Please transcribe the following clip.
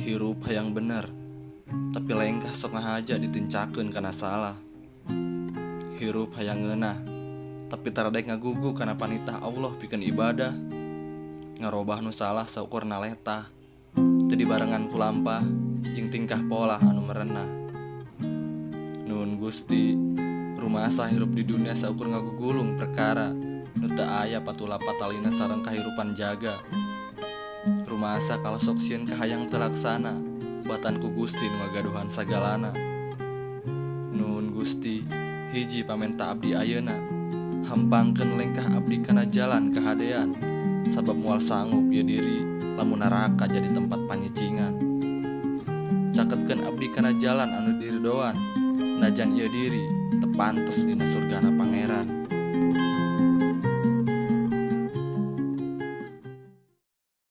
Hirup hayang bener, tapi lengkah sok ngahaja ditincakeun kana salah. Hirup hayang ngeunah, tapi taraday ngagugu kana panitah Allah pikeun ibadah. Ngarobah nu salah saukurna letah, teu dibarengan ku lampah jeung tingkah pola anu merenah. Nuhun Gusti, rumasa hirup di dunia saukur ngagugulung perkara nu teu aya patula patalina sareng kahirupan jaga. Rumasa kalau sok sieun kahayang telaksana, buatan ku Gusti nu ngagaduhan sagalana. Nuhun Gusti, hiji pamenta abdi ayeuna, hampangkeun lengkah abdi kana jalan kahadean, sabab moal sanggup ieu diri lamun neraka jadi tempat panyicingan. Caketkeun abdi kana jalan anu diridoan, najan ieu diri teu pantes dina surgana pangeran.